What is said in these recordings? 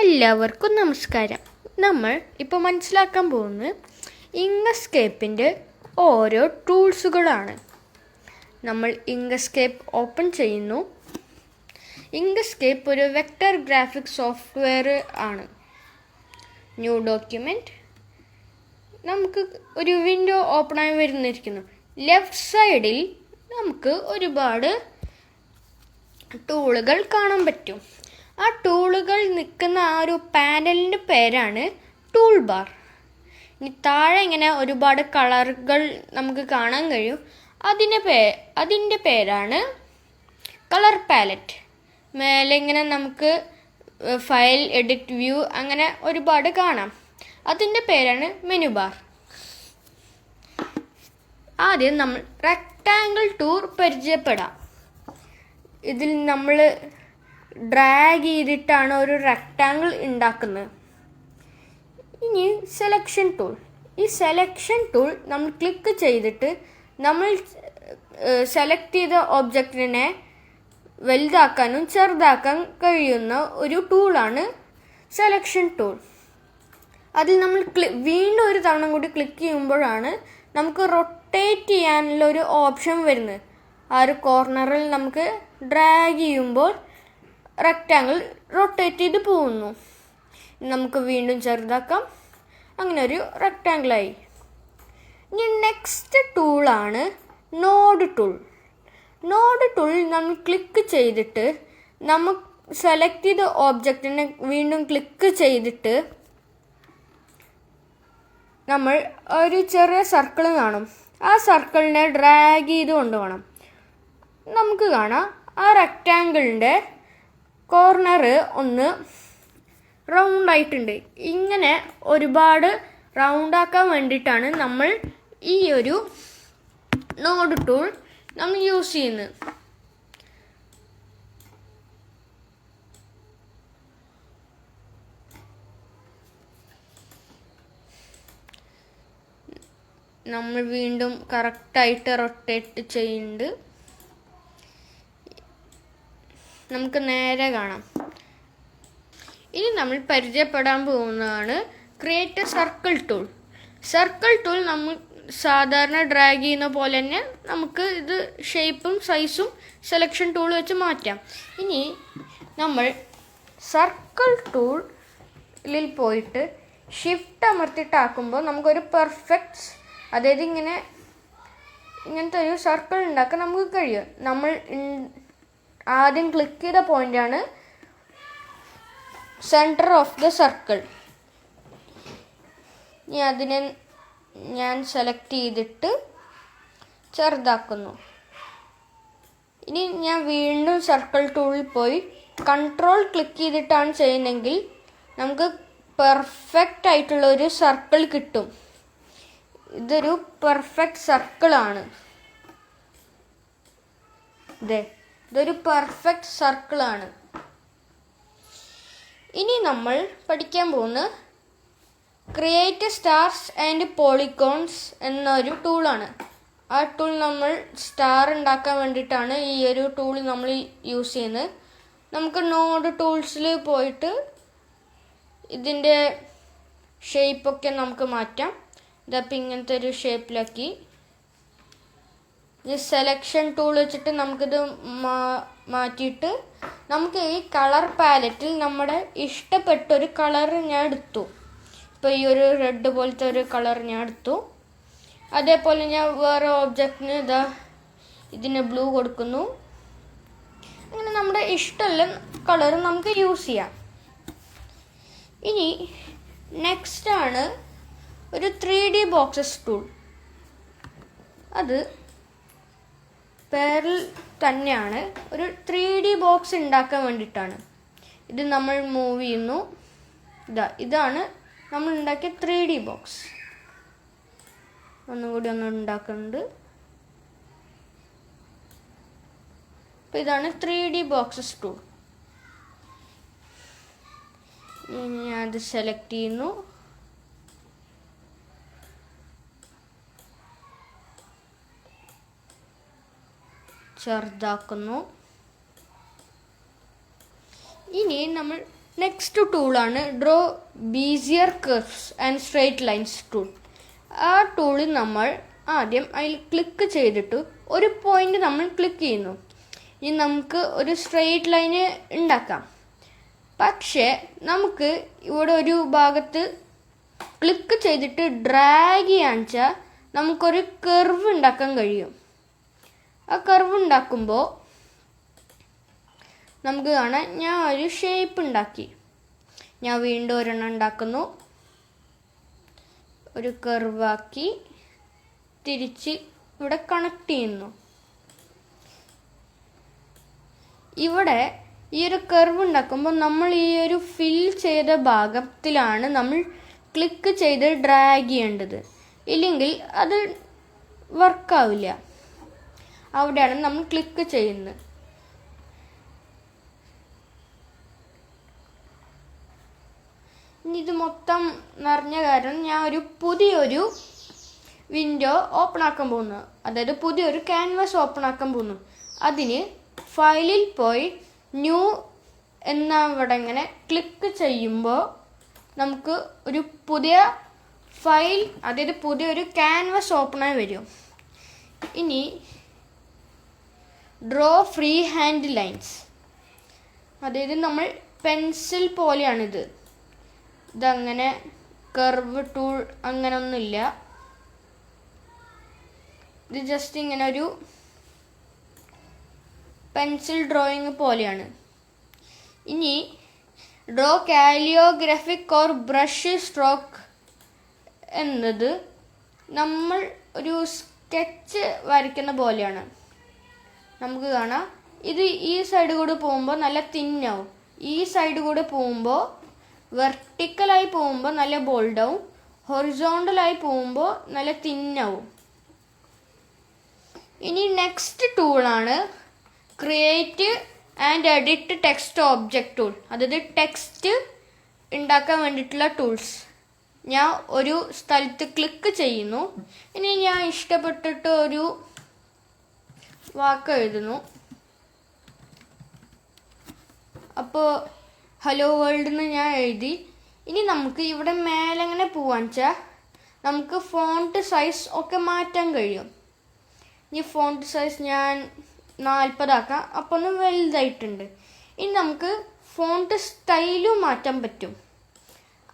എല്ലാവർക്കും നമസ്കാരം. നമ്മൾ ഇപ്പോൾ മനസ്സിലാക്കാൻ പോകുന്നത് ഇങ്കസ്കേപ്പിൻ്റെ ഓരോ ടൂൾസുകളാണ്. നമ്മൾ ഇങ്കസ്കേപ്പ് ഓപ്പൺ ചെയ്യുന്നു. ഇങ്കസ്കേപ്പ് ഒരു വെക്ടർ ഗ്രാഫിക്സ് സോഫ്റ്റ്വെയർ ആണ്. ന്യൂ ഡോക്യുമെൻറ്റ്, നമുക്ക് ഒരു വിൻഡോ ഓപ്പണായി വരുന്നിരിക്കുന്നു. ലെഫ്റ്റ് സൈഡിൽ നമുക്ക് ഒരുപാട് ടൂളുകൾ കാണാൻ പറ്റും. ആ ടൂളുകൾ നിൽക്കുന്ന ആ ഒരു പാനലിൻ്റെ പേരാണ് ടൂൾ ബാർ. ഇനി താഴെ ഇങ്ങനെ ഒരുപാട് കളറുകൾ നമുക്ക് കാണാൻ കഴിയും. അതിൻ്റെ പേരാണ് കളർ പാലറ്റ്. മേലെ ഇങ്ങനെ നമുക്ക് ഫയൽ, എഡിറ്റ്, വ്യൂ അങ്ങനെ ഒരുപാട് കാണാം. അതിൻ്റെ പേരാണ് മെനു ബാർ. ആദ്യം നമ്മൾ റെക്റ്റാങ്കിൾ ടൂൾ പരിചയപ്പെടാം. ഇതിൽ നമ്മൾ ഡ്രാഗ് ചെയ്തിട്ടാണ് ഒരു റെക്റ്റാങ്കിൾ ഉണ്ടാക്കുന്നത്. ഇനി സെലക്ഷൻ ടൂൾ. ഈ സെലക്ഷൻ ടൂൾ നമ്മൾ ക്ലിക്ക് ചെയ്തിട്ട് നമ്മൾ സെലക്ട് ചെയ്ത ഒബ്ജക്റ്റിനെ വലുതാക്കാനും ചെറുതാക്കാൻ കഴിയുന്ന ഒരു ടൂളാണ് സെലക്ഷൻ ടൂൾ. അതിൽ നമ്മൾ വീണ്ടും ഒരു തവണ കൂടി ക്ലിക്ക് ചെയ്യുമ്പോഴാണ് നമുക്ക് റൊട്ടേറ്റ് ചെയ്യാനുള്ള ഒരു ഓപ്ഷൻ വരുന്നത്. ആ ഒരു കോർണറിൽ നമുക്ക് ഡ്രാഗ് ചെയ്യുമ്പോൾ റെക്റ്റാങ്കിൾ റൊട്ടേറ്റ് ചെയ്ത് പോകുന്നു. നമുക്ക് വീണ്ടും ചെറുതാക്കാം. അങ്ങനെ ഒരു റെക്റ്റാങ്കിളായി. ഇനി നെക്സ്റ്റ് ടൂളാണ് നോഡ് ടൂൾ. നോഡ് ടൂൾ നമ്മൾ ക്ലിക്ക് ചെയ്തിട്ട് നമുക്ക് സെലക്ട് ചെയ്ത ഓബ്ജക്റ്റിനെ വീണ്ടും ക്ലിക്ക് ചെയ്തിട്ട് നമ്മൾ ഒരു ചെറിയ സർക്കിൾ കാണും. ആ സർക്കിളിനെ ഡ്രാഗ് ചെയ്ത് കൊണ്ടുപോകണം. നമുക്ക് കാണാം ആ റെക്റ്റാങ്കിളിൻ്റെ കോർണർ ഒന്ന് റൗണ്ട് ആയിട്ടുണ്ട്. ഇങ്ങനെ ഒരുപാട് റൗണ്ടാക്കാൻ വേണ്ടിയിട്ടാണ് നമ്മൾ ഈ ഒരു നോഡ് ടൂൾ നമ്മൾ യൂസ് ചെയ്യുന്നത്. നമ്മൾ വീണ്ടും കറക്റ്റായിട്ട് റൊട്ടേറ്റ് ചെയ്യുന്നുണ്ട്. നമുക്ക് നേരെ കാണാം. ഇനി നമ്മൾ പരിചയപ്പെടാൻ പോകുന്നതാണ് create circle tool. Circle tool നമ്മൾ സാധാരണ ഡ്രാഗ് ചെയ്യുന്ന പോലെ തന്നെ നമുക്ക് ഇത് ഷേപ്പും സൈസും സെലക്ഷൻ ടൂൾ വെച്ച് മാറ്റാം. ഇനി നമ്മൾ സർക്കിൾ ടൂളിൽ പോയിട്ട് ഷിഫ്റ്റ് അമർത്തിയിട്ടാക്കുമ്പോൾ നമുക്കൊരു പെർഫെക്റ്റ്, അതായത് ഇങ്ങനത്തെ ഒരു സർക്കിൾ ഉണ്ടാക്കാൻ നമുക്ക് കഴിയും. നമ്മൾ ആദ്യം ക്ലിക്ക് ചെയ്ത പോയിന്റാണ് സെൻറ്റർ ഓഫ് ദ സർക്കിൾ. ഇനി അതിനെ ഞാൻ സെലക്ട് ചെയ്തിട്ട് ചെറുതാക്കുന്നു. ഇനി ഞാൻ വീണ്ടും സർക്കിൾ ടൂളിൽ പോയി കൺട്രോൾ ക്ലിക്ക് ചെയ്തിട്ടാണ് ചെയ്യുന്നതെങ്കിൽ നമുക്ക് പെർഫെക്റ്റ് ആയിട്ടുള്ള ഒരു സർക്കിൾ കിട്ടും. ഇതൊരു പെർഫെക്റ്റ് സർക്കിളാണ്. ഇതൊരു പെർഫെക്റ്റ് സർക്കിളാണ്. ഇനി നമ്മൾ പഠിക്കാൻ പോകുന്ന ക്രിയേറ്റ് സ്റ്റാർസ് ആൻഡ് പോളിഗോൺസ് എന്നൊരു ടൂളാണ്. ആ ടൂൾ നമ്മൾ സ്റ്റാർ ഉണ്ടാക്കാൻ വേണ്ടിയിട്ടാണ് ഈ ഒരു ടൂൾ നമ്മൾ യൂസ് ചെയ്യുന്നത്. നമുക്ക് നോഡ് ടൂൾസിൽ പോയിട്ട് ഇതിൻ്റെ ഷേപ്പൊക്കെ നമുക്ക് മാറ്റാം. ഇതപ്പം ഇങ്ങനത്തെ ഒരു ഷേപ്പിലാക്കി. ഈ സെലക്ഷൻ ടൂൾ വെച്ചിട്ട് നമുക്കിത് മാറ്റിയിട്ട് നമുക്ക് ഈ കളർ പാലറ്റിൽ നമ്മുടെ ഇഷ്ടപ്പെട്ടൊരു കളർ ഞാൻ എടുത്തു. ഇപ്പോൾ ഈ ഒരു റെഡ് പോലത്തെ ഒരു കളർ ഞാൻ എടുത്തു. അതേപോലെ ഞാൻ വേറെ ഓബ്ജക്റ്റിന് ഇതിന് ബ്ലൂ കൊടുക്കുന്നു. അങ്ങനെ നമ്മുടെ ഇഷ്ടമുള്ള കളർ നമുക്ക് യൂസ് ചെയ്യാം. ഇനി നെക്സ്റ്റ് ആണ് ഒരു 3D ബോക്സസ് ടൂൾ. അത് പേരിൽ തന്നെയാണ്, ഒരു 3D ബോക്സ് ഉണ്ടാക്കാൻ വേണ്ടിയിട്ടാണ്. ഇത് നമ്മൾ മൂവ് ചെയ്യുന്നു. ഇതാണ് നമ്മൾ ഉണ്ടാക്കിയ 3D ബോക്സ്. ഒന്നുകൂടി ഉണ്ടാക്കുന്നുണ്ട്. അപ്പോൾ ഇതാണ് 3D ബോക്സസ് ടൂൾ. ഞാൻ അത് സെലക്ട് ചെയ്യുന്നു. ചെറുതാക്കുന്നു. ഇനി നമ്മൾ നെക്സ്റ്റ് ടൂളാണ് draw Bezier curves and straight lines tool. ആ ടൂളിൽ നമ്മൾ ആദ്യം അതിൽ ക്ലിക്ക് ചെയ്തിട്ട് ഒരു പോയിന്റ് നമ്മൾ ക്ലിക്ക് ചെയ്യുന്നു. ഇനി നമുക്ക് ഒരു സ്ട്രെയിറ്റ് ലൈന് ഉണ്ടാക്കാം. പക്ഷേ നമുക്ക് ഇവിടെ ഒരു ഭാഗത്ത് ക്ലിക്ക് ചെയ്തിട്ട് ഡ്രാഗ് ചെയ്യാന്ന് വെച്ചാൽ നമുക്കൊരു കർവ് ഉണ്ടാക്കാൻ കഴിയും. ആ കർവ് ഉണ്ടാക്കുമ്പോൾ നമുക്ക് കാണാം ഞാൻ ഒരു ഷേപ്പ് ഉണ്ടാക്കി. ഞാൻ വീണ്ടും ഒരെണ്ണം ഉണ്ടാക്കുന്നു, ഒരു കർവാക്കി തിരിച്ച് ഇവിടെ കണക്ട് ചെയ്യുന്നു. ഇവിടെ ഈ ഒരു കർവ് ഉണ്ടാക്കുമ്പോൾ നമ്മൾ ഈ ഒരു ഫിൽ ചെയ്ത ഭാഗത്തിലാണ് നമ്മൾ ക്ലിക്ക് ചെയ്ത് ഡ്രാഗ് ചെയ്യേണ്ടത്. ഇല്ലെങ്കിൽ അത് വർക്കാവില്ല. അവിടെയാണ് നമ്മൾ ക്ലിക്ക് ചെയ്യുന്നത്. ഇത് മൊത്തം നിറഞ്ഞ കാരണം ഞാൻ ഒരു പുതിയൊരു വിൻഡോ ഓപ്പൺ ആക്കാൻ പോകുന്നു. അതായത് പുതിയൊരു ക്യാൻവാസ് ഓപ്പൺ ആക്കാൻ പോകുന്നു. അതിന് ഫയലിൽ പോയി ന്യൂ എന്ന ഇവിടെ ഇങ്ങനെ ക്ലിക്ക് ചെയ്യുമ്പോൾ നമുക്ക് ഒരു പുതിയ ഫയൽ, അതായത് പുതിയൊരു ക്യാൻവാസ് ഓപ്പണായി വരും. ഇനി ഡ്രോ ഫ്രീ ഹാൻഡ് ലൈൻസ്, അതായത് നമ്മൾ പെൻസിൽ പോലെയാണിത്. ഇതങ്ങനെ കർവ് ടൂൾ അങ്ങനെ ഒന്നുമില്ല. ഇത് ജസ്റ്റ് ഇങ്ങനെ ഒരു പെൻസിൽ ഡ്രോയിങ് പോലെയാണ്. ഇനി draw calligraphic or brush stroke എന്നത് നമ്മൾ ഒരു സ്കെച്ച് വരയ്ക്കുന്ന പോലെയാണ്. നമുക്ക് കാണാം ഇത് ഈ സൈഡ് കൂടെ പോകുമ്പോൾ നല്ല തിന്നാവും, ഈ സൈഡ് കൂടെ പോകുമ്പോൾ വെർട്ടിക്കലായി പോകുമ്പോൾ നല്ല ബോൾഡാവും, ഹൊറിസോണ്ടലായി പോകുമ്പോൾ നല്ല തിന്നാവും. ഇനി നെക്സ്റ്റ് ടൂളാണ് create and edit text object tool. അതായത് ടെക്സ്റ്റ് ഉണ്ടാക്കാൻ വേണ്ടിയിട്ടുള്ള ടൂൾസ്. ഞാൻ ഒരു സ്ഥലത്ത് ക്ലിക്ക് ചെയ്യുന്നു. ഇനി ഞാൻ ഇഷ്ടപ്പെട്ടിട്ട് ഒരു വാക്ക് എഴുതുന്നു. അപ്പോൾ ഹലോ വേൾഡ് എന്ന് ഞാൻ എഴുതി. ഇനി നമുക്ക് ഇവിടെ മേലെ എങ്ങനെ പോവാന്ന് വെച്ചാൽ നമുക്ക് ഫോണ്ട് സൈസ് ഒക്കെ മാറ്റാൻ കഴിയും. ഈ ഫോണ്ട് സൈസ് ഞാൻ 40 ആക്കാം. അപ്പോൾ ഒന്ന് വലുതായിട്ടുണ്ട്. ഇനി നമുക്ക് ഫോണ്ട് സ്റ്റൈലും മാറ്റാൻ പറ്റും.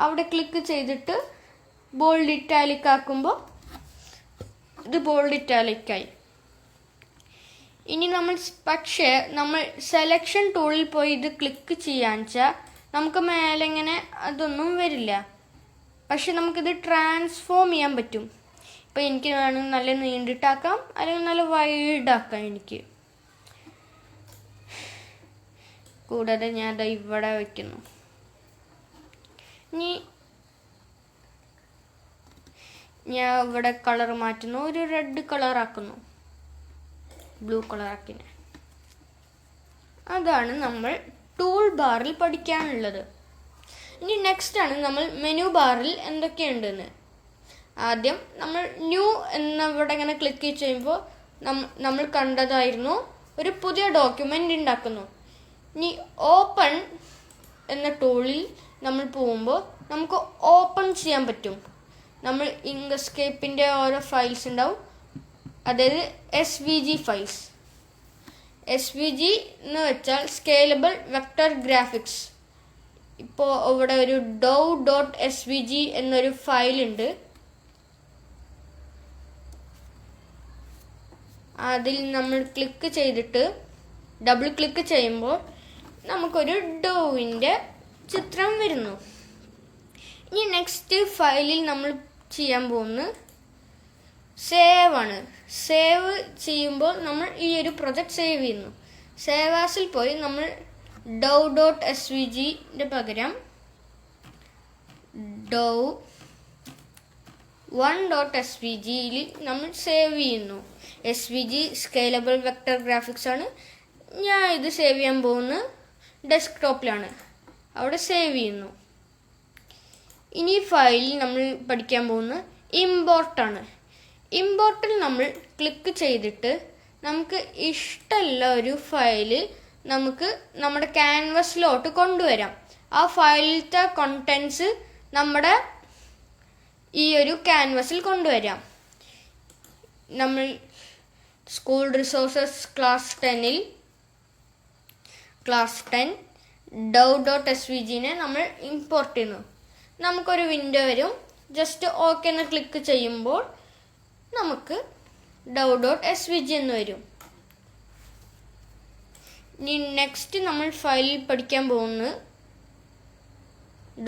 അവിടെ ക്ലിക്ക് ചെയ്തിട്ട് ബോൾഡ് ഇറ്റാലിക് ആക്കുമ്പോൾ ഇത് ബോൾഡ് ഇറ്റാലിക്കായി. ഇനി പക്ഷേ നമ്മൾ സെലക്ഷൻ ടൂളിൽ പോയി ഇത് ക്ലിക്ക് ചെയ്യാന്ന് വെച്ചാൽ നമുക്ക് മേലെ ഇങ്ങനെ അതൊന്നും വരില്ല. പക്ഷെ നമുക്കിത് ട്രാൻസ്ഫോം ചെയ്യാൻ പറ്റും. ഇപ്പം എനിക്ക് വേണമെങ്കിൽ നല്ല നീണ്ടിട്ടാക്കാം, അല്ലെങ്കിൽ നല്ല വൈഡാക്കാം എനിക്ക്. കൂടാതെ ഞാൻ അത് ഇവിടെ വയ്ക്കുന്നു. ഇനി ഞാൻ ഇവിടെ കളർ മാറ്റുന്നു, ഒരു റെഡ് കളർ ആക്കുന്നു, ബ്ലൂ കളർ ആക്കിനെ. അതാണ് നമ്മൾ ടൂൾ ബാറിൽ പഠിക്കാനുള്ളത്. ഇനി നെക്സ്റ്റ് ആണ് നമ്മൾ മെനു ബാറിൽ എന്തൊക്കെയുണ്ടെന്ന്. ആദ്യം നമ്മൾ ന്യൂ എന്നിവിടെ ഇങ്ങനെ ക്ലിക്ക് ചെയ്യുമ്പോൾ നമ്മൾ കണ്ടതായിരുന്നു ഒരു പുതിയ ഡോക്യുമെൻ്റ് ഉണ്ടാക്കുന്നു. ഇനി ഓപ്പൺ എന്ന ടൂളിൽ നമ്മൾ പോകുമ്പോൾ നമുക്ക് ഓപ്പൺ ചെയ്യാൻ പറ്റും. നമ്മൾ ഇങ്ക്സ്കേപ്പിൻ്റെ ഓരോ ഫയൽസ് ഉണ്ടാവും, അതായത് SVG ഫയൽസ്. SVG എന്ന് വെച്ചാൽ സ്കെയിലബിൾ വെക്ടർ ഗ്രാഫിക്സ്. ഇപ്പോൾ ഇവിടെ ഒരു dow.svg എന്നൊരു ഫയലുണ്ട്. അതിൽ നമ്മൾ ക്ലിക്ക് ചെയ്തിട്ട് ഡബിൾ ക്ലിക്ക് ചെയ്യുമ്പോൾ നമുക്കൊരു ഡോവിൻ്റെ ചിത്രം വരുന്നു. ഇനി നെക്സ്റ്റ് ഫയലിൽ നമ്മൾ ചെയ്യാൻ പോകുന്നത് സേവ് ആണ്. സേവ് ചെയ്യുമ്പോൾ നമ്മൾ ഈ ഒരു പ്രൊജക്റ്റ് സേവ് ചെയ്യുന്നു. സേവ് ആസിൽ പോയി നമ്മൾ dow.svgന്റെ പകരം dow1.svgയിൽ നമ്മൾ സേവ് ചെയ്യുന്നു. SVG സ്കെയിലബിൾ വെക്ടർ ഗ്രാഫിക്സ് ആണ്. ഞാൻ ഇത് സേവ് ചെയ്യാൻ പോകുന്നത് ഡെസ്ക്ടോപ്പിലാണ്. അവിടെ സേവ് ചെയ്യുന്നു. ഇനി ഫയലിൽ നമ്മൾ പഠിക്കാൻ പോകുന്നത് ഇമ്പോർട്ടാണ്. ഇമ്പോർട്ടിൽ നമ്മൾ ക്ലിക്ക് ചെയ്തിട്ട് നമുക്ക് ഇഷ്ടമുള്ള ഒരു ഫയല് നമുക്ക് നമ്മുടെ ക്യാൻവാസിലോട്ട് കൊണ്ടുവരാം. ആ ഫയലിലത്തെ കണ്ടൻസ് നമ്മുടെ ഈ ഒരു ക്യാൻവാസിൽ കൊണ്ടുവരാം. നമ്മൾ സ്കൂൾ റിസോഴ്സസ് ക്ലാസ് 10 dove.svg നമ്മൾ ഇമ്പോർട്ട് ചെയ്യുന്നു. നമുക്കൊരു വിൻഡോ വരും. ജസ്റ്റ് ഓക്കെ എന്ന് ക്ലിക്ക് ചെയ്യുമ്പോൾ നമുക്ക് dove.svg എന്ന് വരും. ഇനി നെക്സ്റ്റ് നമ്മൾ ഫയലിൽ പഠിക്കാൻ പോകുന്നത്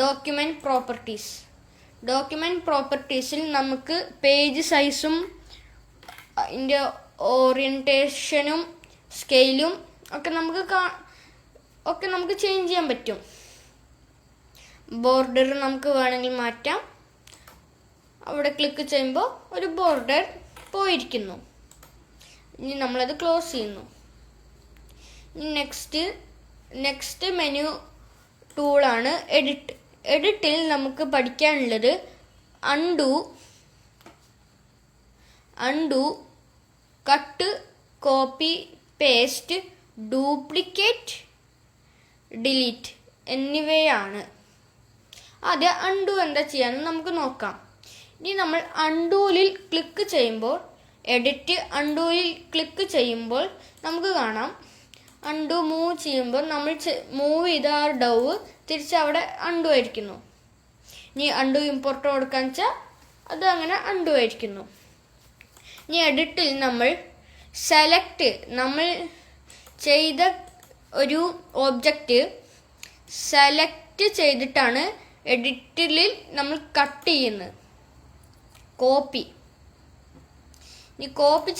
ഡോക്യുമെന്റ് പ്രോപ്പർട്ടീസിൽ നമുക്ക് പേജ് സൈസും അതിൻ്റെ ഓറിയൻറ്റേഷനും സ്കെയിലും ഒക്കെ നമുക്ക് ചേഞ്ച് ചെയ്യാൻ പറ്റും. ബോർഡർ നമുക്ക് വേണമെങ്കിൽ മാറ്റാം. അവിടെ ക്ലിക്ക് ചെയ്യുമ്പോൾ ഒരു ബോർഡർ പോയിരിക്കുന്നു. ഇനി നമ്മളത് ക്ലോസ് ചെയ്യുന്നു. നെക്സ്റ്റ് മെനു ടൂളാണ് എഡിറ്റിൽ നമുക്ക് പഠിക്കാനുള്ളത് undo, cut, copy, paste, duplicate, delete എന്നിവയാണ്. ആദ്യം അൺഡു എന്താ ചെയ്യാന്ന് നമുക്ക് നോക്കാം. ഇനി നമ്മൾ അൺഡൂവിൽ ക്ലിക്ക് ചെയ്യുമ്പോൾ അൺഡൂവിൽ ക്ലിക്ക് ചെയ്യുമ്പോൾ നമുക്ക് കാണാം അൺഡു മൂവ് ചെയ്യുമ്പോൾ നമ്മൾ മൂവ് ചെയ്ത ആ ഡവ് തിരിച്ച് അവിടെ അൺഡു ആയിരിക്കുന്നു. ഇനി അൺഡു ഇമ്പോർട്ട് കൊടുക്കാന്ന് വെച്ചാൽ അത് അങ്ങനെ അൺഡു ആയിരിക്കുന്നു. ഇനി എഡിറ്റിൽ നമ്മൾ ചെയ്ത ഒരു ഒബ്ജക്റ്റ് സെലക്ട് ചെയ്തിട്ടാണ് എഡിറ്റിൽ നമ്മൾ കട്ട് ചെയ്യുന്നത്. കോപ്പി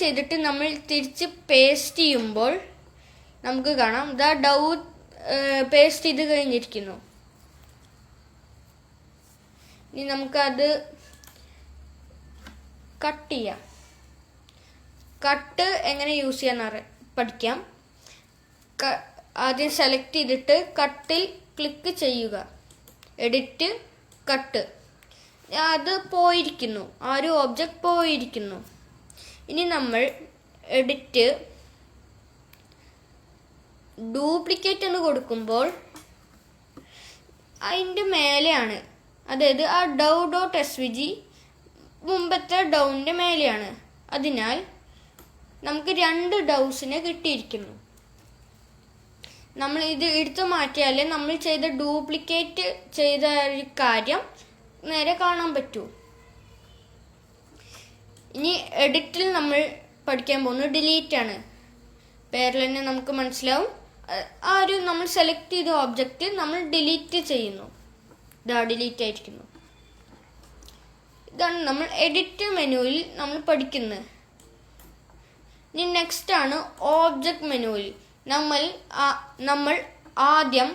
ചെയ്തിട്ട് നമ്മൾ തിരിച്ച് പേസ്റ്റ് ചെയ്യുമ്പോൾ നമുക്ക് കാണാം ഇതാ ഡവ് പേസ്റ്റ് ചെയ്ത് കഴിഞ്ഞിരിക്കുന്നു. ഇനി നമുക്കത് കട്ട് ചെയ്യാം. കട്ട് എങ്ങനെ യൂസ് ചെയ്യാൻ പഠിക്കാം. ആദ്യം സെലക്ട് ചെയ്തിട്ട് കട്ടിൽ ക്ലിക്ക് ചെയ്യുക. Edit, cut. അത് പോയിരിക്കുന്നു. ആ ഒരു ഒബ്ജക്റ്റ് പോയിരിക്കുന്നു. ഇനി നമ്മൾ എഡിറ്റ് ഡ്യൂപ്ലിക്കേറ്റ് എന്ന് കൊടുക്കുമ്പോൾ അതിൻ്റെ മേലെയാണ്, അതായത് ആ dove.svg മുമ്പത്തെ ഡൗവിൻ്റെ മേലെയാണ്. അതിനാൽ നമുക്ക് 2 ഡൗസിനെ കിട്ടിയിരിക്കുന്നു. നമ്മൾ ഇത് എടുത്തു മാറ്റിയാലേ നമ്മൾ ഡ്യൂപ്ലിക്കേറ്റ് ചെയ്ത ഒരു കാര്യം നേരെ കാണാൻ പറ്റൂ. ഇനി എഡിറ്റിൽ നമ്മൾ പഠിക്കാൻ പോകുന്നത് ഡിലീറ്റ് ആണ്. പേരിൽ തന്നെ നമുക്ക് മനസ്സിലാവും. ആ ഒരു നമ്മൾ സെലക്ട് ചെയ്ത ഓബ്ജക്റ്റ് നമ്മൾ ഡിലീറ്റ് ചെയ്യുന്നു. ഡിലീറ്റ് ആയിരിക്കുന്നു. ഇതാണ് നമ്മൾ എഡിറ്റ് മെനുവിൽ നമ്മൾ പഠിക്കുന്നത്. ഇനി നെക്സ്റ്റ് ആണ് ഓബ്ജക്റ്റ് മെനുവിൽ നമ്മൾ ആദ്യം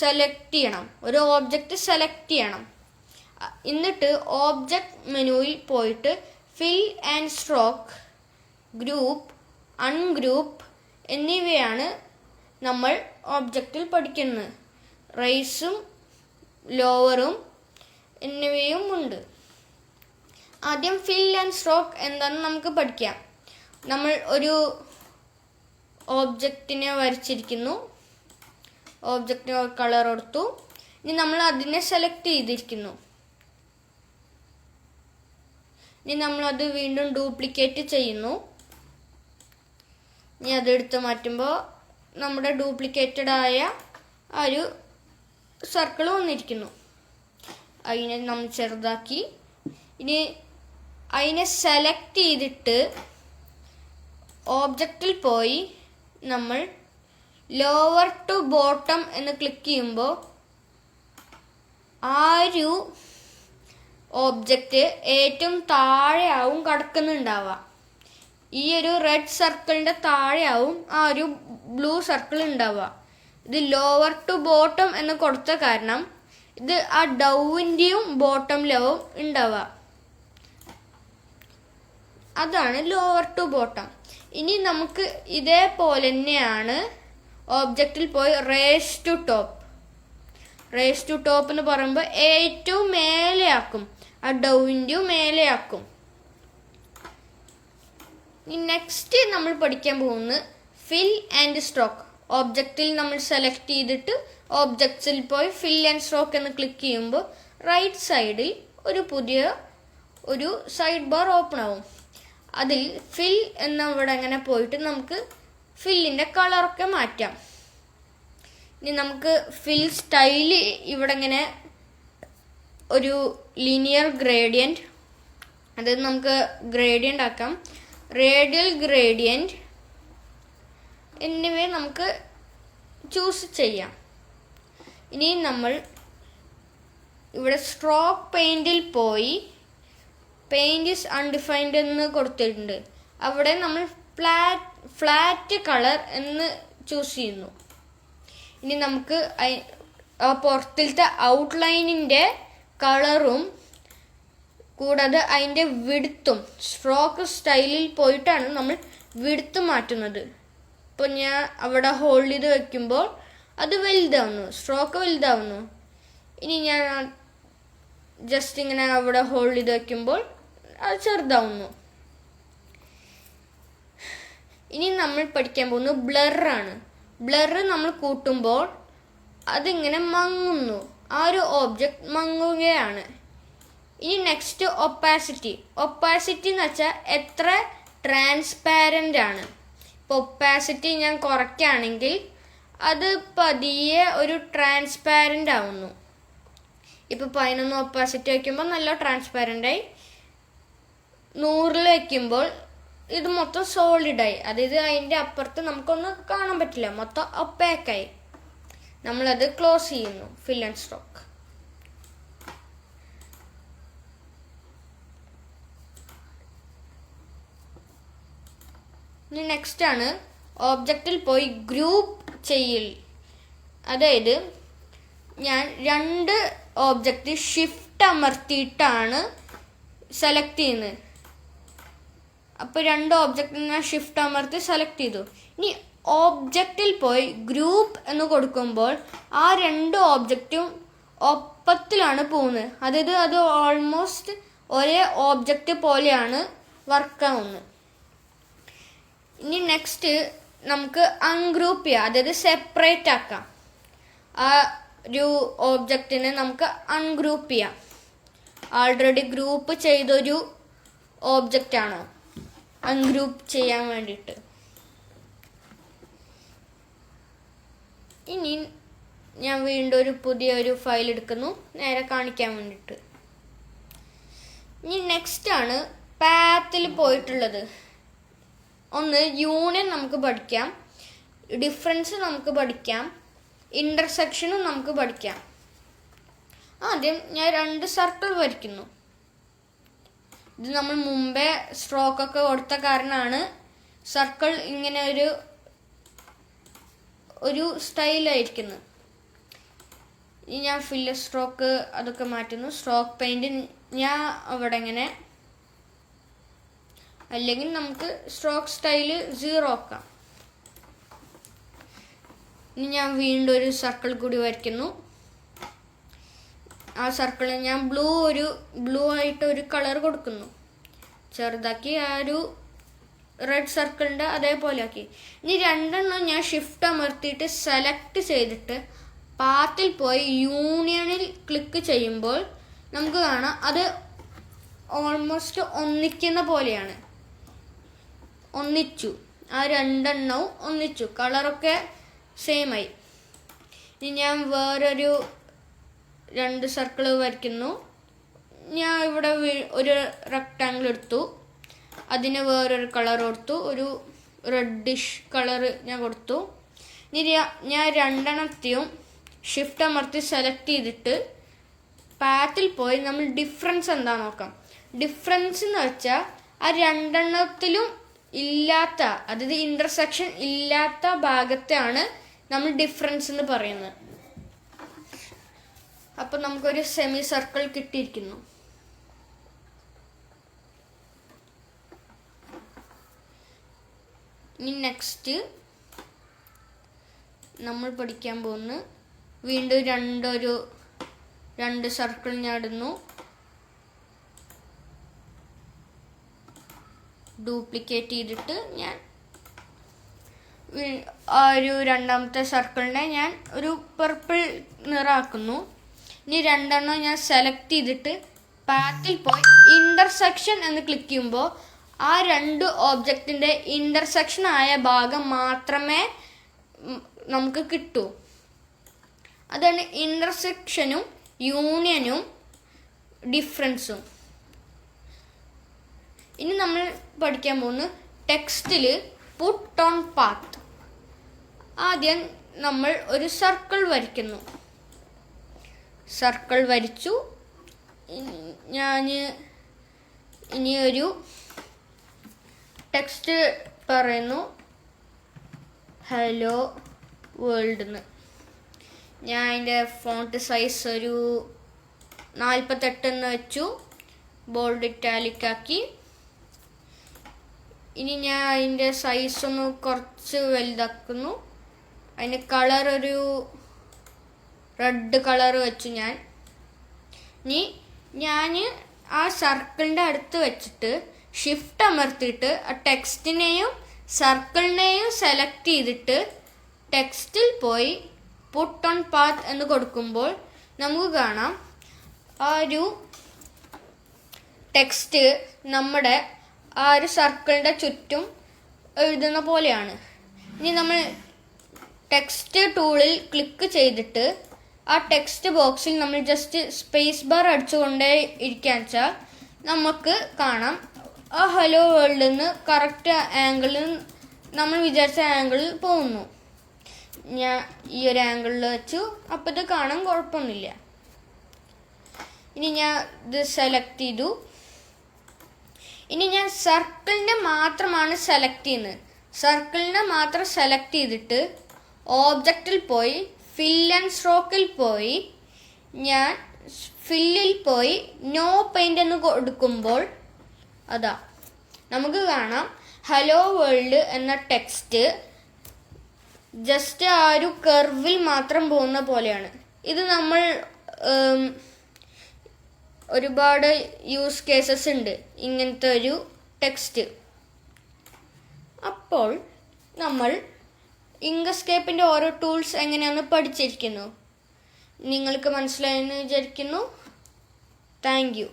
സെലക്ട് ചെയ്യണം. ഒരു ഓബ്ജക്റ്റ് സെലക്ട് ചെയ്യണം. എന്നിട്ട് ഓബ്ജക്റ്റ് മെനുവിൽ പോയിട്ട് ഫിൽ ആൻഡ് സ്ട്രോക്ക്, ഗ്രൂപ്പ്, അൺഗ്രൂപ്പ് എന്നിവയാണ് നമ്മൾ ഓബ്ജക്റ്റിൽ പഠിക്കുന്നത്. റൈസും ലോവറും എന്നിവയും ഉണ്ട്. ആദ്യം ഫിൽ ആൻഡ് സ്ട്രോക്ക് എന്താണെന്ന് നമുക്ക് പഠിക്കാം. നമ്മൾ ഒരു ഓബ്ജക്റ്റിനെ വരച്ചിരിക്കുന്നു. ഓബ്ജക്റ്റിന് കളർ കൊടുത്തു. ഇനി നമ്മൾ അതിനെ സെലക്ട് ചെയ്തിരിക്കുന്നു. ഇനി നമ്മളത് വീണ്ടും ഡ്യൂപ്ലിക്കേറ്റ് ചെയ്യുന്നു. ഇനി അതെടുത്ത് മാറ്റുമ്പോൾ നമ്മുടെ ഡ്യൂപ്ലിക്കേറ്റഡ് ആയ ആ ഒരു സർക്കിൾ വന്നിരിക്കുന്നു. അതിനെ നമ്മൾ ചെറുതാക്കി. ഇനി അതിനെ സെലക്ട് ചെയ്തിട്ട് ഓബ്ജക്റ്റിൽ പോയി നമ്മൾ ലോവർ ടു ബോട്ടം എന്ന് ക്ലിക്ക് ചെയ്യുമ്പോൾ ആ ഒരു ഓബ്ജക്റ്റ് ഏറ്റവും താഴെയാവും കിടക്കുന്നുണ്ടാവുക. ഈ ഒരു റെഡ് സർക്കിളിൻ്റെ താഴെയാവും ആ ഒരു ബ്ലൂ സർക്കിൾ ഉണ്ടാവുക. ഇത് ലോവർ ടു ബോട്ടം എന്ന് കൊടുത്ത കാരണം ഇത് ആ ഡൗവിൻ്റെയും ബോട്ടമിലാവും ഉണ്ടാവുക. അതാണ് ലോവർ ടു ബോട്ടം. ഇനി നമുക്ക് ഇതേപോലെ തന്നെയാണ് ഓബ്ജക്റ്റിൽ പോയി റേസ് ടു ടോപ്പ് എന്ന് പറയുമ്പോൾ ഏറ്റവും മേലെയാക്കും, ആ ഡൗവിൻ്റെയും മേലെയാക്കും. നെക്സ്റ്റ് നമ്മൾ പഠിക്കാൻ പോകുന്നത് ഫിൽ ആൻഡ് സ്ട്രോക്ക്. ഓബ്ജക്റ്റിൽ നമ്മൾ സെലക്ട് ചെയ്തിട്ട് ഓബ്ജക്ട്സിൽ പോയി ഫിൽ ആൻഡ് സ്ട്രോക്ക് എന്ന് ക്ലിക്ക് ചെയ്യുമ്പോൾ റൈറ്റ് സൈഡിൽ ഒരു പുതിയ ഒരു സൈഡ് ബാർ ഓപ്പൺ ആവും. അതിൽ ഫിൽ എന്ന ഇവിടെ അങ്ങനെ പോയിട്ട് നമുക്ക് ഫില്ലിൻ്റെ കളറൊക്കെ മാറ്റാം. ഇനി നമുക്ക് ഫിൽ സ്റ്റൈല് ഇവിടെ ഇങ്ങനെ ഒരു ലീനിയർ ഗ്രേഡിയൻറ്റ്, അത് നമുക്ക് ഗ്രേഡിയൻ്റ് ആക്കാം. റേഡിയൽ ഗ്രേഡിയൻറ്റ് എന്നിവ നമുക്ക് ചൂസ് ചെയ്യാം. ഇനി നമ്മൾ ഇവിടെ സ്ട്രോക്ക് പെയിൻറ്റിൽ പോയി പെയിൻറ് ഈസ് അൺഡിഫൈൻഡ് എന്ന് കൊടുത്തിട്ടുണ്ട്. അവിടെ നമ്മൾ ഫ്ലാറ്റ് കളർ എന്ന് ചൂസ് ചെയ്യുന്നു. ഇനി നമുക്ക് പുറത്തിലത്തെ ഔട്ട്ലൈനിൻ്റെ കളറും കൂടാതെ അതിൻ്റെ വിഡ്ത്തും സ്ട്രോക്ക് സ്റ്റൈലിൽ പോയിട്ടാണ് നമ്മൾ വിഡ്ത്ത് മാറ്റുന്നത്. ഇപ്പോൾ ഞാൻ അവിടെ ഹോൾഡ് ചെയ്ത് വയ്ക്കുമ്പോൾ അത് വലുതാവുന്നു, സ്ട്രോക്ക് വലുതാവുന്നു. ഇനി ഞാൻ ജസ്റ്റ് ഇങ്ങനെ അവിടെ ഹോൾഡ് ചെയ്ത് വയ്ക്കുമ്പോൾ അത് ചെറുതാവുന്നു. ഇനി നമ്മൾ പഠിക്കാൻ പോകുന്നത് ബ്ലറാണ്. ബ്ലറ് നമ്മൾ കൂട്ടുമ്പോൾ അതിങ്ങനെ മങ്ങുന്നു, ആ ഒരു ഓബ്ജക്റ്റ് മങ്ങുകയാണ്. ഇനി നെക്സ്റ്റ് ഒപ്പാസിറ്റി. ഒപ്പാസിറ്റി എന്ന് വെച്ചാൽ എത്ര ട്രാൻസ്പാരൻ്റ് ആണ്. ഇപ്പോൾ ഒപ്പാസിറ്റി ഞാൻ കുറയ്ക്കുകയാണെങ്കിൽ അത് പതിയെ ഒരു ട്രാൻസ്പാരൻ്റ് ആവുന്നു. ഇപ്പോൾ 11 ഒപ്പാസിറ്റി വയ്ക്കുമ്പോൾ നല്ല ട്രാൻസ്പാരൻ്റായി. 100 വയ്ക്കുമ്പോൾ ഇത് മൊത്തം സോളിഡായി, അതായത് അതിൻ്റെ അപ്പുറത്ത് നമുക്കൊന്നും കാണാൻ പറ്റില്ല, മൊത്തം ഒപ്പാക്കായി. നമ്മളത് ക്ലോസ് ചെയ്യുന്നു, ഫിൽ ആൻഡ് സ്ട്രോക്ക്. ഇനി നെക്സ്റ്റ് ആണ് ഓബ്ജക്റ്റിൽ പോയി ഗ്രൂപ്പ് ചെയ്യൽ. അതായത് ഞാൻ 2 ഓബ്ജക്റ്റ് ഷിഫ്റ്റ് അമർത്തിയിട്ടാണ് സെലക്ട് ചെയ്യുന്നത്. അപ്പോൾ 2 ഓബ്ജക്റ്റ് ഞാൻ ഷിഫ്റ്റ് അമർത്തി സെലക്ട് ചെയ്തു. ഇനി ഓബ്ജക്റ്റിൽ പോയി ഗ്രൂപ്പ് എന്ന് കൊടുക്കുമ്പോൾ ആ 2 ഓബ്ജക്റ്റും ഒപ്പത്തിലാണ് പോകുന്നത്. അതായത് അത് ഓൾമോസ്റ്റ് ഒരേ ഓബ്ജക്റ്റ് പോലെയാണ് വർക്കാവുന്നത്. ഇനി നെക്സ്റ്റ് നമുക്ക് അൺഗ്രൂപ്പ് ചെയ്യാം, അതായത് സെപ്പറേറ്റ് ആക്കാം. ആ ഒരു ഓബ്ജക്റ്റിനെ നമുക്ക് അൺഗ്രൂപ്പ് ചെയ്യാം. ആൾറെഡി ഗ്രൂപ്പ് ചെയ്തൊരു ഓബ്ജക്റ്റാണ് അൺഗ്രൂപ്പ് ചെയ്യാൻ വേണ്ടിയിട്ട്. ഇനി ഞാൻ വീണ്ടും ഒരു പുതിയൊരു ഫയൽ എടുക്കുന്നു നേരെ കാണിക്കാൻ വേണ്ടിയിട്ട്. ഇനി നെക്സ്റ്റ് ആണ് പാത്തിൽ പോയിട്ടുള്ളത്. ഒന്ന് യൂണിയൻ നമുക്ക് പഠിക്കാം, ഡിഫറൻസ് നമുക്ക് പഠിക്കാം, ഇൻ്റർസെക്ഷനും നമുക്ക് പഠിക്കാം. ആദ്യം ഞാൻ 2 സർക്കിൾ വരയ്ക്കുന്നു. ഇത് നമ്മൾ മുമ്പേ സ്ട്രോക്കൊക്കെ കൊടുത്ത കാരണമാണ് സർക്കിൾ ഇങ്ങനെ ഒരു സ്റ്റൈലായിരിക്കുന്നത്. ഇനി ഞാൻ ഫില്ലർ സ്ട്രോക്ക് അതൊക്കെ മാറ്റുന്നു. സ്ട്രോക്ക് പെയിൻറ് ഞാൻ അവിടെ ഇങ്ങനെ, അല്ലെങ്കിൽ നമുക്ക് സ്ട്രോക്ക് സ്റ്റൈല് 0 ആക്കാം. ഇനി ഞാൻ വീണ്ടും ഒരു സർക്കിൾ കൂടി വരയ്ക്കുന്നു. ആ സർക്കിളിൽ ഞാൻ ബ്ലൂ ആയിട്ട് ഒരു കളർ കൊടുക്കുന്നു, ചെറുതാക്കി. ആ ഒരു റെഡ് സർക്കിളിൻ്റെ അതേപോലെ ആക്കി. ഇനി 2 ഞാൻ ഷിഫ്റ്റ് അമർത്തിയിട്ട് സെലക്ട് ചെയ്തിട്ട് പാത്തിൽ പോയി യൂണിയനിൽ ക്ലിക്ക് ചെയ്യുമ്പോൾ നമുക്ക് കാണാം അത് ഓൾമോസ്റ്റ് ഒന്നിക്കുന്ന പോലെയാണ്. ഒന്നിച്ചു, ആ 2 ഒന്നിച്ചു, കളറൊക്കെ സെയിം ആയി. ഇനി ഞാൻ വേറൊരു 2 സർക്കിൾ വരയ്ക്കുന്നു. ഞാൻ ഇവിടെ ഒരു റെക്ടാങ്കിൾ എടുത്തു, അതിന് വേറൊരു കളർ കൊടുത്തു, ഒരു റെഡിഷ് കളർ ഞാൻ കൊടുത്തു. ഇനി ഞാൻ 2 ഷിഫ്റ്റ് അമർത്തി സെലക്ട് ചെയ്തിട്ട് പാത്തിൽ പോയി നമ്മൾ ഡിഫറൻസ് എന്താ നോക്കാം. ഡിഫറൻസ് എന്ന് വെച്ചാൽ ആ 2 ഇല്ലാത്ത, അതായത് ഇൻ്റർസെക്ഷൻ ഇല്ലാത്ത ഭാഗത്തെയാണ് നമ്മൾ ഡിഫറൻസ് എന്ന് പറയുന്നത്. അപ്പം നമുക്കൊരു സെമി സർക്കിൾ കിട്ടിയിരിക്കുന്നു. ഇനി നെക്സ്റ്റ് നമ്മൾ പഠിക്കാൻ പോകുന്ന വീണ്ടും 2 സർക്കിൾ ഞാൻ ഇടുന്നു. ഡ്യൂപ്ലിക്കേറ്റ് ചെയ്തിട്ട് ഞാൻ ആ ഒരു രണ്ടാമത്തെ സർക്കിളിനെ ഞാൻ ഒരു പർപ്പിൾ നിറാക്കുന്നു. ഇനി രണ്ടെണ്ണം ഞാൻ സെലക്ട് ചെയ്തിട്ട് പാത്തിൽ പോയി ഇൻ്റർസെക്ഷൻ എന്ന് ക്ലിക്ക് ചെയ്യുമ്പോൾ ആ രണ്ട് ഓബ്ജക്റ്റിൻ്റെ ഇൻ്റർസെക്ഷൻ ആയ ഭാഗം മാത്രമേ നമുക്ക് കിട്ടൂ. അതാണ് ഇൻ്റർസെക്ഷനും യൂണിയനും ഡിഫറൻസും. ഇനി നമ്മൾ പഠിക്കാൻ പോകുന്നത് ടെക്സ്റ്റിൽ പുട്ട് ഓൺ പാത്ത്. ആദ്യം നമ്മൾ ഒരു സർക്കിൾ വരയ്ക്കുന്നു. സർക്കിൾ വരച്ചു. ഞാൻ ഇനിയൊരു ടെക്സ്റ്റ് പറയുന്നു, ഹലോ വേൾഡ് എന്ന്. ഞാൻ അതിൻ്റെ ഫോണ്ട് സൈസ് ഒരു 48 എന്ന് വെച്ചു. ബോൾഡ് ഇറ്റാലിക് ആക്കി. ഇനി ഞാൻ അതിൻ്റെ സൈസ് ഒന്ന് കുറച്ച് വലുതാക്കുന്നു. അതിന് കളർ ഒരു റെഡ് കളർ വെച്ചു ഞാൻ. ഇനി ഞാൻ ആ സർക്കിളിൻ്റെ അടുത്ത് വെച്ചിട്ട് ഷിഫ്റ്റ് അമർത്തിയിട്ട് ആ ടെക്സ്റ്റിനെയും സർക്കിളിനെയും സെലക്ട് ചെയ്തിട്ട് ടെക്സ്റ്റിൽ പോയി പുട്ട് ഓൺ പാത്ത് എന്ന് കൊടുക്കുമ്പോൾ നമുക്ക് കാണാം ആ ഒരു ടെക്സ്റ്റ് നമ്മുടെ ആ ഒരു സർക്കിളിൻ്റെ ചുറ്റും എഴുതുന്ന പോലെയാണ്. ഇനി നമ്മൾ ടെക്സ്റ്റ് ടൂളിൽ ക്ലിക്ക് ചെയ്തിട്ട് ആ ടെക്സ്റ്റ് ബോക്സിൽ നമ്മൾ ജസ്റ്റ് സ്പേസ് ബാർ അടിച്ചുകൊണ്ടേ ഇരിക്കാൻ വെച്ചാൽ നമുക്ക് കാണാം ആ ഹലോ വേൾഡിൽ നിന്ന് കറക്റ്റ് ആംഗിളിൽ നമ്മൾ വിചാരിച്ച ആംഗിളിൽ പോകുന്നു. ഞാൻ ഈ ഒരു ആംഗിളിൽ വെച്ചു. അപ്പോൾ ഇത് കാണാൻ കുഴപ്പമൊന്നുമില്ല. ഇനി ഞാൻ ഇത് സെലക്ട് ചെയ്തു. ഇനി ഞാൻ സർക്കിളിനെ മാത്രമാണ് സെലക്ട് ചെയ്യുന്നത്. സർക്കിളിനെ മാത്രം സെലക്ട് ചെയ്തിട്ട് ഓബ്ജക്റ്റിൽ പോയി ഫിൽ ആൻഡ് സ്ട്രോക്കിൽ പോയി ഞാൻ ഫില്ലിൽ പോയി നോ പെയിൻ്റ് എന്ന് കൊടുക്കുമ്പോൾ അതാ നമുക്ക് കാണാം ഹലോ വേൾഡ് എന്ന ടെക്സ്റ്റ് ജസ്റ്റ് ആ ഒരു കർവിൽ മാത്രം പോകുന്ന പോലെയാണ്. ഇത് നമ്മൾ ഒരുപാട് യൂസ് കേസസ് ഉണ്ട് ഇങ്ങനത്തെ ഒരു ടെക്സ്റ്റ്. അപ്പോൾ നമ്മൾ ഇങ്കസ്കേപ്പിൻ്റെ ഓരോ ടൂൾസ് എങ്ങനെയാണെന്ന് പഠിച്ചിരിക്കുന്നു. നിങ്ങൾക്ക് മനസ്സിലായെന്ന് വിചാരിക്കുന്നു. Thank you.